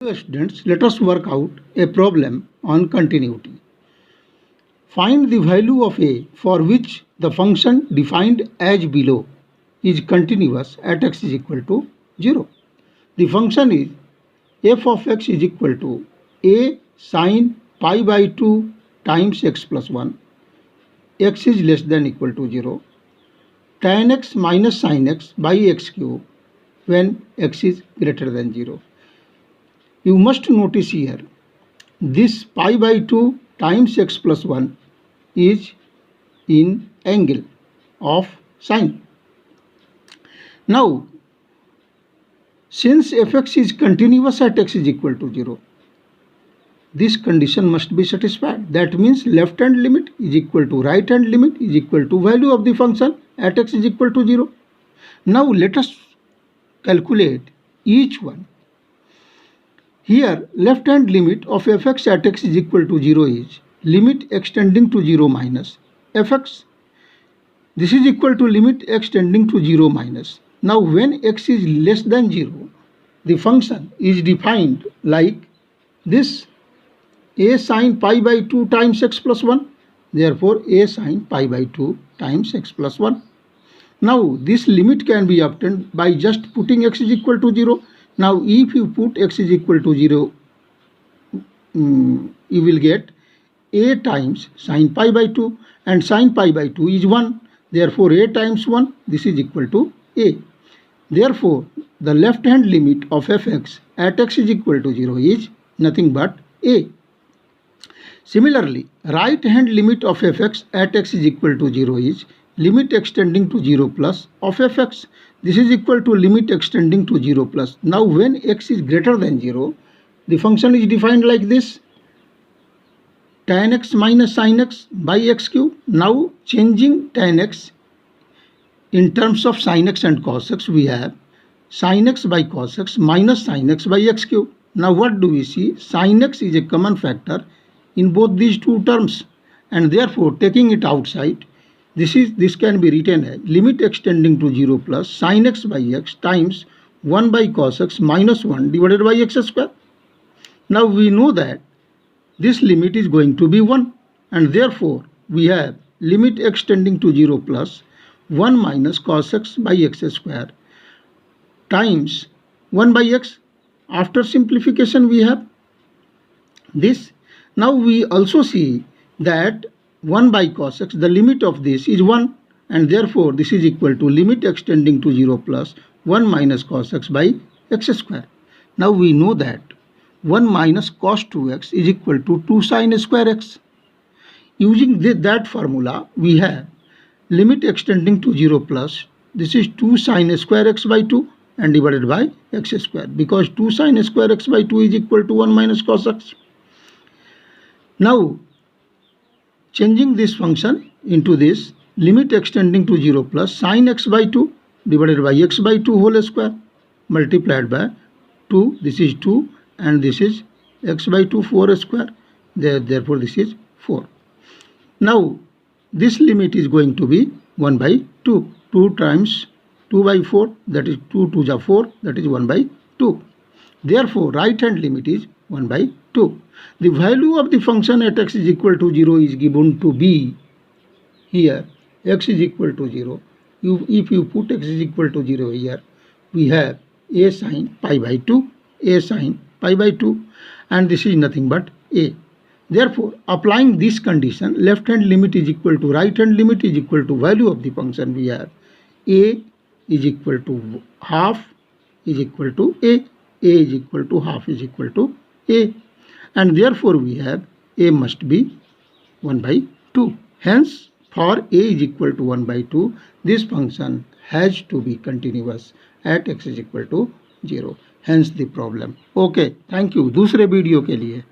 Hello students, let us work out a problem on continuity. Find the value of a for which the function defined as below is continuous at x is equal to 0. The function is f of x is equal to a sine pi by 2 times x plus 1. X is less than equal to 0. Tan x minus sin x by x cube when x is greater than 0. You must notice here, this pi by 2 times x plus 1 is in angle of sine. Now, since fx is continuous at x is equal to 0, this condition must be satisfied. That means left hand limit is equal to right hand limit is equal to value of the function at x is equal to 0. Now, let us calculate each one. Here, left hand limit of fx at x is equal to 0 is limit extending to 0 minus fx. This is equal to limit extending to 0 minus. Now, when x is less than 0, the function is defined like this: a sine pi by 2 times x plus 1. Therefore, a sine pi by 2 times x plus 1. Now, this limit can be obtained by just putting x is equal to 0. Now, if you put x is equal to 0, you will get a times sine pi by 2, and sine pi by 2 is 1. Therefore, a times 1, this is equal to a. Therefore, the left hand limit of fx at x is equal to 0 is nothing but a. Similarly, right hand limit of fx at x is equal to 0 is limit extending to 0 plus of fx. This is equal to limit extending to 0 plus. Now, when x is greater than 0, the function is defined like this: tan x minus sin x by x cube. Now, changing tan x in terms of sin x and cos x, we have sin x by cos x minus sin x by x cube. Now, what do we see? Sin x is a common factor in both these two terms, and therefore taking it outside, this can be written as limit extending to 0 plus sin x by x times 1 by cos x minus 1 divided by x square. Now, we know that this limit is going to be 1, and therefore we have limit extending to 0 plus 1 minus cos x by x square times 1 by x. After simplification, we have this. Now, we also see that 1 by cos x, the limit of this is 1, and therefore this is equal to limit extending to 0 plus 1 minus cos x by x square. Now, we know that 1 minus cos 2x is equal to 2 sin square x. Using that formula, we have limit extending to 0 plus, this is 2 sin square x by 2 and divided by x square, because 2 sin square x by 2 is equal to 1 minus cos x. Now, changing this function into this limit extending to 0 plus sin x by 2 divided by x by 2 whole square multiplied by 2, this is 2, and this is x by 2 4 square, therefore this is 4. Now, this limit is going to be 1 by 2. 2 times 2 by 4, that is 2 to the 4, that is 1 by 2. Therefore, right hand limit is 1 by 2. The value of the function at x is equal to 0 is given to be here x is equal to 0. If you put x is equal to 0 here, we have a sine pi by 2, a sine pi by 2, and this is nothing but a. Therefore, applying this condition, left hand limit is equal to right hand limit is equal to value of the function, we have a is equal to half is equal to a is equal to half is equal to a, and therefore we have a must be 1 by 2. Hence, for a is equal to 1 by 2, this function has to be continuous at x is equal to 0. Hence the problem. Okay, thank you. दूसरे video के लिए